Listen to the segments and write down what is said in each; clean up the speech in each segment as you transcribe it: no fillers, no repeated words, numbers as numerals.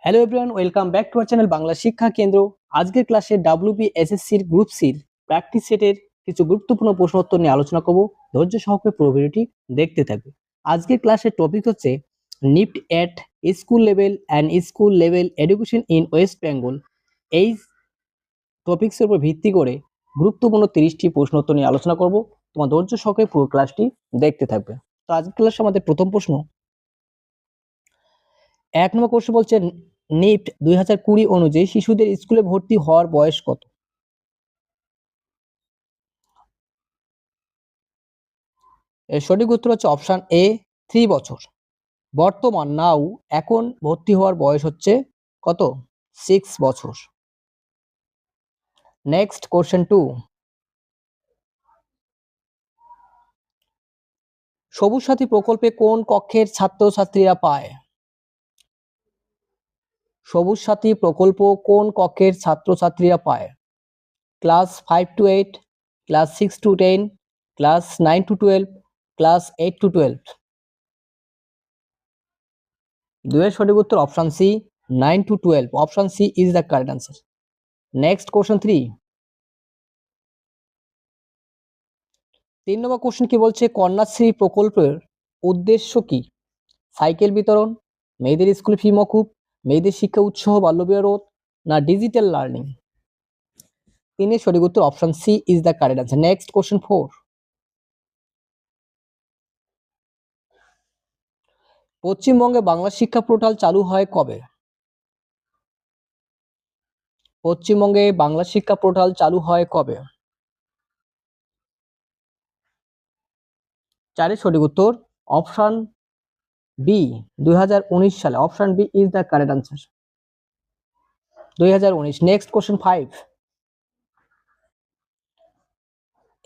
Hello everyone, welcome back to our channel Bangla শিক্ষা কেন্দ্র। আজকের ক্লাসে ডাব্লিউবিএসএসসির গ্রুপ সির প্র্যাকটিস সেটের কিছু গুরুত্বপূর্ণ প্রশ্ন উত্তর নিয়ে আলোচনা করব। ধৈর্য সহকারে পুরো ভিডিওটি দেখতে থাকবে। আজকের ক্লাসের টপিক হচ্ছে NIFT at school level and school level education in West Bengal. এই টপিক্সের উপর ভিত্তি করে গুরুত্বপূর্ণ 30টি প্রশ্ন উত্তর নিয়ে আলোচনা করব। তোমার ধৈর্য সহকারে পুরো ক্লাসটি দেখতে থাকবে। তো আজকের ক্লাসে আমাদের প্রথম প্রশ্ন, 1 নম্বর কোশ্চেন বলছে নিফট 2020 অনুযায়ী শিশুদের স্কুলে ভর্তি হওয়ার বয়স কত? এর সঠিক উত্তর হচ্ছে অপশন এ 3 বছর। বর্তমান এখন ভর্তি হওয়ার বয়স হচ্ছে কত? 6 বছর। নেক্সট কোশ্চেন 2, সবুজ সাথী প্রকল্পে কোন কক্ষের ছাত্রছাত্রীরা পায়? সবুজ সাথী প্রকল্প কোন কক্ষের ছাত্রছাত্রীরা পায়? Class 5 to 8, class 6 to 10, class 9 to 12, class 8 to 12। দুয়ের সঠিক উত্তর option C 9 to 12। Option C is the correct answer. Next question 3, 3 নম্বর কোশ্চেন কি বলছে? কন্যাশ্রী প্রকল্পের উদ্দেশ্য কি? সাইকেল বিতরণ, মেয়েদের স্কুল ফি মকুব, মেয়েদের শিক্ষা উৎসাহ বাল্যবিবাহ রোধ, না ডিজিটাল লার্নিং? 3 এর সঠিক উত্তর option C is the correct answer. Next question 4, পশ্চিমবঙ্গে বাংলা শিক্ষা পোর্টাল চালু হয় কবে? পশ্চিমবঙ্গে বাংলা শিক্ষা পোর্টাল চালু হয় কবে? 4 এর সঠিক উত্তর অপশন বি 2019 সালে। Option B is the correct answer, 2019। Next question 5,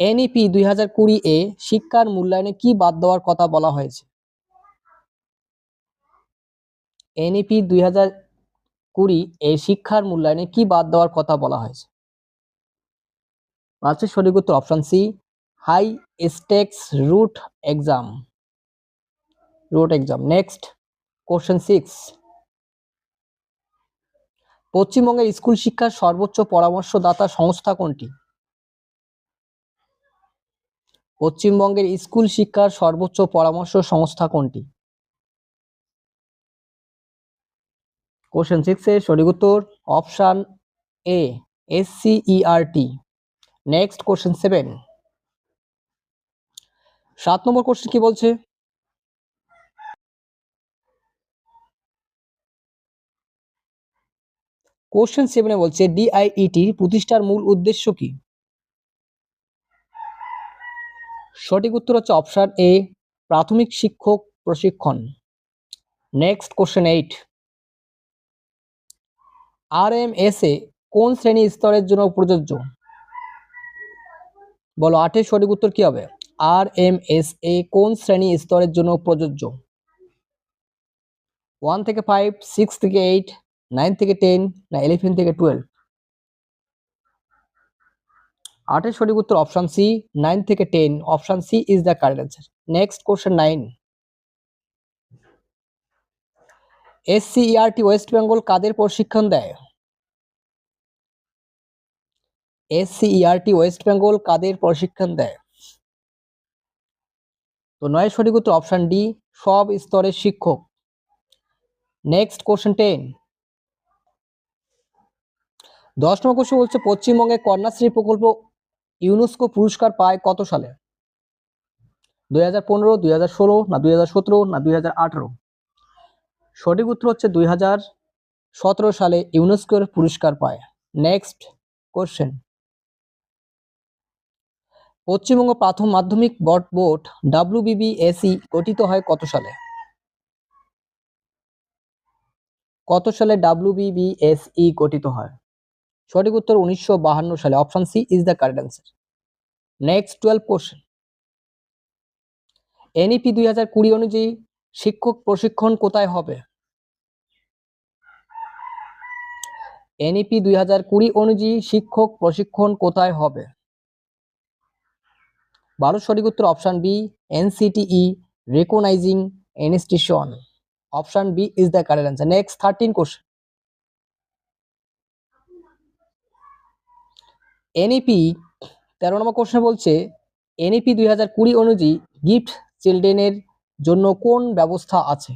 NEP 2020 এ শিক্ষার মূল্যায়নে কি বাদ দেওয়ার কথা বলা হয়েছে? এনইপি 2020 এ শিক্ষার মূল্যায়নে কি বাদ দেওয়ার কথা বলা হয়েছে? 5 এর সঠিক উত্তর option C high stakes rote exam. Next question 6, পশ্চিমবঙ্গের স্কুল শিক্ষার সর্বোচ্চ পরামর্শদাতা সংস্থা কোনটি? পশ্চিমবঙ্গের স্কুল শিক্ষার সর্বোচ্চ পরামর্শ সংস্থা কোনটি? কোশ্চেন 6 এর সঠিক উত্তর option A SCERT। Next question 7, 7 number question কি বলছে? কোশ্চেন 7 এ বলছে ডিআইইটি প্রতিষ্ঠার মূল উদ্দেশ্য কি? সঠিক উত্তর হচ্ছে অপশন এ প্রাথমিক শিক্ষক প্রশিক্ষণ। নেক্সট কোশ্চেন 8, আরএমএসএ কোন শ্রেণী স্তরের জন্য প্রযোজ্য? বলো 8 এর সঠিক উত্তর কি হবে? আরএমএসএ কোন শ্রেণী স্তরের জন্য প্রযোজ্য? 1 থেকে 5, 6 থেকে 8, 9 থেকে 10, না 11 থেকে 12? 8 এর সঠিক উত্তর অপশন সি 9 থেকে 10। Option C is the correct answer. Next question 9, SCERT West Bengal কাদের প্রশিক্ষণ দেয়? SCERT ওয়েস্ট বেঙ্গল কাদের প্রশিক্ষণ দেয়? তো 9 সঠিক উত্তর অপশন ডি সব স্তরের শিক্ষক। নেক্সট কোশ্চেন 10, 10 নম্বর কোশ্চেন বলছে পশ্চিমবঙ্গে কন্যাশ্রী প্রকল্প ইউনেস্কো পুরস্কার পায় কত সালে? 2015, 2016, না 2017, না 2018? সঠিক উত্তর হচ্ছে 2017 সালে ইউনেস্কোর পুরস্কার পায়। নেক্সট কোশ্চেন, পশ্চিমবঙ্গ প্রাথমিক মাধ্যমিক বোর্ড WBBSE গঠিত হয় কত সালে? কত সালে WBBSE গঠিত হয়? সঠিক উত্তর 1952 সালে। Option C is the correct answer. Next 12 question, NEP 2020 অনুযায়ী শিক্ষক প্রশিক্ষণ কোথায় হবে? এনইপি 2020 অনুযায়ী শিক্ষক প্রশিক্ষণ কোথায় হবে? 12 সঠিক উত্তর option B NCTE recognising institution. Option B is the correct answer. Next 13 question, NEP 13 নম্বর কোশ্চেন বলছে এনইপি 2020 অনুযায়ী গিফট চিলড্রেনের জন্য কোন ব্যবস্থা আছে?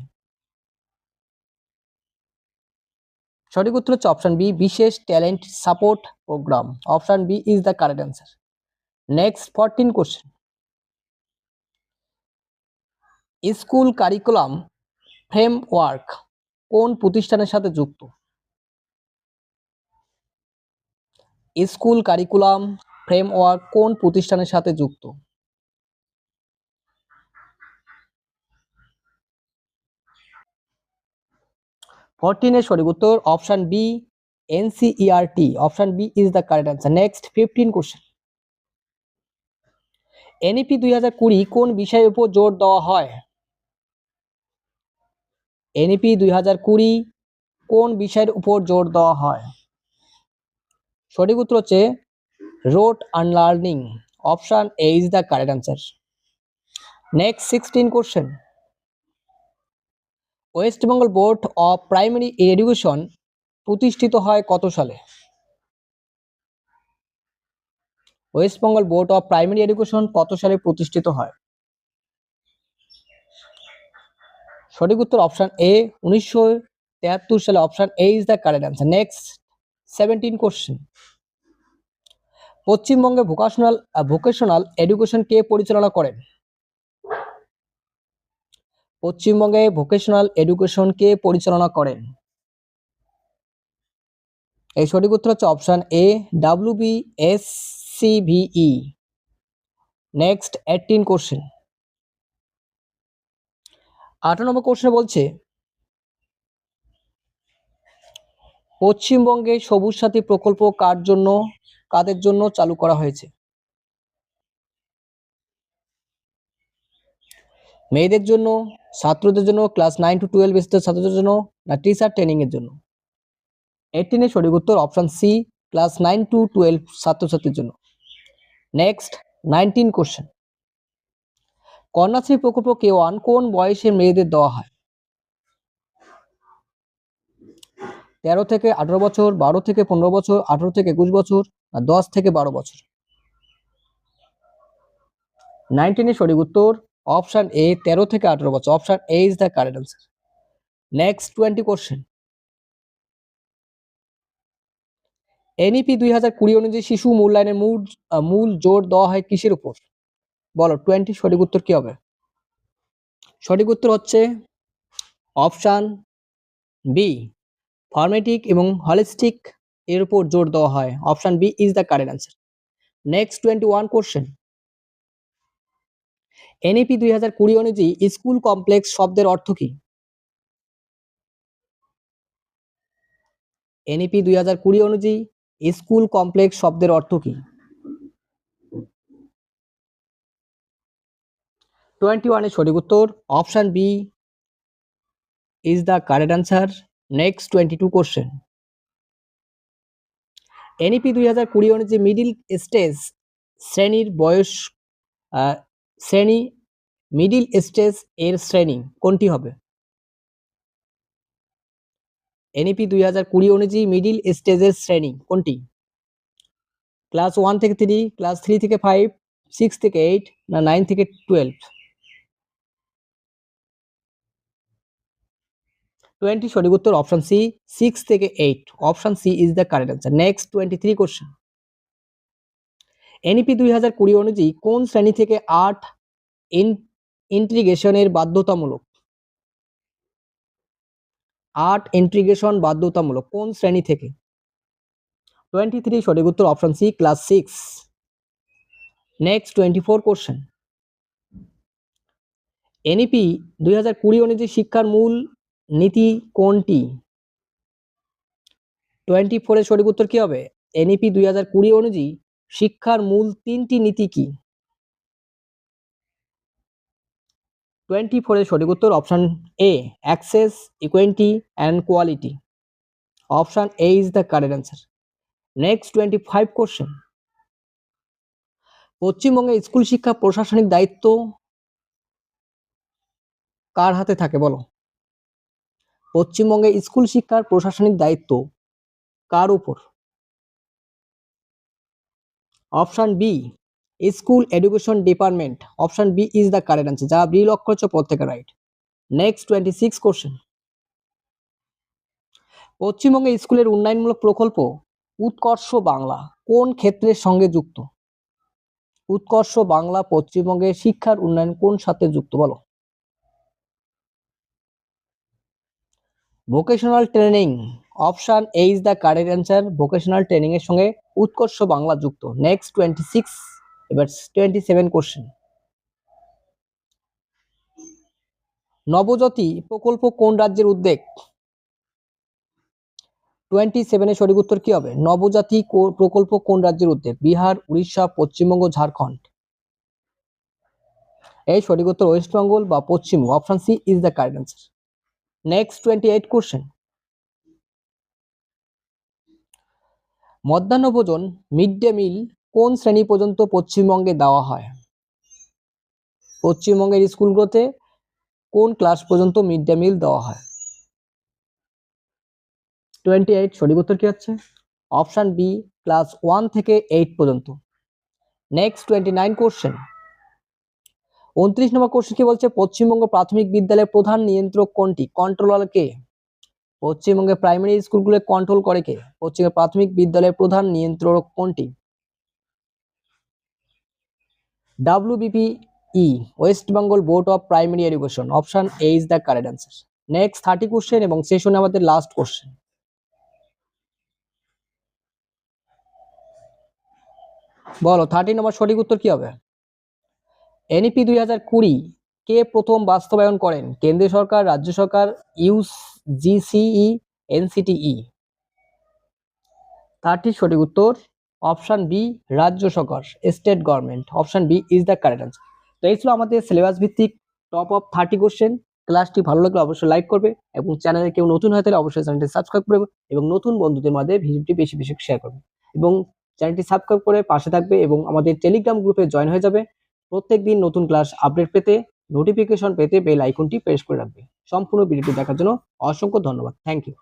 সঠিক উত্তর হচ্ছে অপশন বি, বিশেষ talent support programme. Option B is the correct answer. Next 14 question, school curriculum framework কোন প্রতিষ্ঠানের সাথে যুক্ত? স্কুল কারিকুলাম ফ্রেমওয়ার্ক কোন প্রতিষ্ঠানের সাথে যুক্ত? 14 এর সঠিক উত্তর option B, NCERT. Option B is the correct answer. Next 15 question, NEP 2020 কোন বিষয়ের উপর জোর দেওয়া হয়? এনইপি 2020 কোন বিষয়ের উপর জোর দেওয়া হয়? সঠিক উত্তর হচ্ছে rote unlearning. Option A is the correct answer. Next 16 question, West Bengal Board of Primary Education প্রতিষ্ঠিত হয় কত সালে? West Bengal Board of Primary Education কত সালে প্রতিষ্ঠিত হয়? সঠিক উত্তর অপশন এ, 1973 সালে। Option A is the correct answer. Next 17 question, পশ্চিমবঙ্গে ভোকেশনাল এডুকেশন কে পরিচালনা করেন? পশ্চিমবঙ্গে ভোকেশনাল এডুকেশন কে পরিচালনা করেন? এই সঠিক উত্তর হচ্ছে option A, WBSCVE। Next 18 question, 18 number question বলছে পশ্চিমবঙ্গে সবুজ সাথী প্রকল্প কাদের জন্য চালু করা হয়েছে? মেয়েদের জন্য, ছাত্রদের জন্য, ক্লাস 9 to 12 এর ছাত্রদের জন্য, না টিচার ট্রেনিং এর জন্য? 18 এর সঠিক উত্তর অপশন সি, ক্লাস 9 to 12 ছাত্রছাত্রীর জন্য। নেক্সট 19 কোশ্চেন, কন্যাশ্রী প্রকল্প K1 কোন বয়সের মেয়েদের দেওয়া হয়? 13 থেকে 18 বছর, 12 থেকে 15 বছর, 18 থেকে 21 বছর, আর 10 থেকে 12 বছর? 19 এর সঠিক উত্তর অপশন এ, 13 থেকে 18 বছর। Option A is the correct answer. Next 20 question, NEP 2020 অনুযায়ী শিশু মূল্যায়নের মূল জোর দেওয়া হয় কিসের উপর? বলো 20 সঠিক উত্তর কি হবে? সঠিক উত্তর হচ্ছে অপশন বি, ফর্মেটিক এবং হলিস্টিক এর উপর জোর দেওয়া হয়। Option B is the correct answer. Next 21 question, NEP 2020 অনুযায়ী স্কুল কমপ্লেক্স শব্দের অর্থ কি? এনইপি 2020 অনুযায়ী স্কুল কমপ্লেক্স শব্দের অর্থ কি? 21 এর সঠিক উত্তর option B is the correct answer. Next 22 question, NEP 2020 অনুযায়ী মিডিল স্টেজ শ্রেণীর বয়স শ্রেণী মিডিল স্টেজ এর শ্রেণী কোনটি হবে? এনইপি 2020 অনুযায়ী মিডিল স্টেজের শ্রেণী কোনটি? ক্লাস 1 থেকে 3, ক্লাস 3 থেকে 5, 6 থেকে 8, না 9 থেকে 12? 20 সঠিক উত্তর অপশন সি, 6 থেকে 8। Option C is the correct answer. Next 23 question, NEP 2020 অনুযায়ী কোন শ্রেণী থেকে আর্ট ইন্টিগ্রেশনের বাধ্যতামূলক? আর্ট ইন্টিগ্রেশন বাধ্যতামূলক কোন শ্রেণী থেকে? 23 সঠিক উত্তর option C, class 6। Next 24 question, NEP 2020 অনুযায়ী শিক্ষার মূল নীতি কোনটি? 24 এর সঠিক উত্তর কি হবে? এনইপি 2020 অনুযায়ী শিক্ষার মূল 3টি নীতি কি? 24 এর সঠিক উত্তর option A, access, equity and quality. Option A is the correct answer. Next 25 question, পশ্চিমবঙ্গে স্কুল শিক্ষা প্রশাসনিক দায়িত্ব কার হাতে থাকে বলো? পশ্চিমবঙ্গে স্কুল শিক্ষার প্রশাসনিক দায়িত্ব কার উপর? Option B school education department, option B is the correct answer, যা বি লক্ষ্য হচ্ছে প্রত্যেকের রাইট। নেক্সট 26 কোশ্চেন, পশ্চিমবঙ্গে স্কুলের উন্নয়নমূলক প্রকল্প উৎকর্ষ বাংলা কোন ক্ষেত্রের সঙ্গে যুক্ত? উৎকর্ষ বাংলা পশ্চিমবঙ্গের শিক্ষার উন্নয়ন কোন সাথে যুক্ত বলো? Vocational training, option A is the correct answer, vocational training এর সঙ্গে উৎকর্ষ বাংলা যুক্ত। নেক্সট 26, এবার 27 কোশ্চেন, নবজ্যোতি প্রকল্প কোন রাজ্যের উদ্যোগ? 27 সঠিক উত্তর কি হবে? নবজাতি প্রকল্প কোন রাজ্যের উদ্যোগ? বিহার, উড়িষ্যা, পশ্চিমবঙ্গ, ঝাড়খণ্ড। এই সঠিক উত্তর ওয়েস্ট বেঙ্গল বা Paschimbanga, option C is the correct answer. Next 28 question, মধ্যাহ্ন ভোজন মিড ডে মিল কোন শ্রেণী পর্যন্ত পশ্চিমবঙ্গে দেওয়া হয়? পশ্চিমবঙ্গের স্কুলগুলোতে কোন ক্লাস পর্যন্ত মিড ডে মিল দেওয়া হয়? 28 সঠিক উত্তর কি হচ্ছে? অপশন বি, ক্লাস 1 থেকে 8 পর্যন্ত। নেক্সট 29 কোশ্চেন, 29 নম্বর কোশ্চেন কি বলছে? পশ্চিমবঙ্গ প্রাথমিক বিদ্যালয়ের প্রধান নিয়ন্ত্রক কোনটি? কন্ট্রোলার কে? পশ্চিমবঙ্গের প্রাইমারি স্কুলগুলো কন্ট্রোল করে কে? পশ্চিমবঙ্গের প্রাথমিক বিদ্যালয়ের প্রধান নিয়ন্ত্রক কোনটি? WBPE, West Bengal Board of Primary education, option A is the correct answer. Next 30 question এবং সেশনে আমাদের লাস্ট কোশ্চেন, বলো 30 নম্বর সঠিক উত্তর কি হবে? এনইপি 2020 কে প্রথম বাস্তবায়ন করেন? কেন্দ্রীয় সরকার, রাজ্য সরকার, ইউজিসিই, এনসিটিই। 30 সঠিক উত্তর অপশন বি, রাজ্য সরকার, state government, option B is the correct answer. তো এই ছিল আমাদের সিলেবাস ভিত্তিক টপ অফ 30 কোশ্চেন। ক্লাসটি ভালো লাগলে অবশ্যই লাইক করবে এবং চ্যানেলে কেউ নতুন হয়ে থাকলে অবশ্যই চ্যানেলটি সাবস্ক্রাইব করবে এবং নতুন বন্ধুদের মধ্যে ভিডিওটি বেশি বেশি শেয়ার করবে এবং চ্যানেলটি সাবস্ক্রাইব করে পাশে থাকবে এবং আমাদের টেলিগ্রাম গ্রুপে জয়েন হয়ে যাবে। প্রত্যেকদিন নতুন ক্লাস আপডেট পেতে, নোটিফিকেশন পেতে বেল আইকনটি প্রেস করে রাখবে। সম্পূর্ণ ভিডিওটি দেখার জন্য অসংখ্য ধন্যবাদ। Thank you.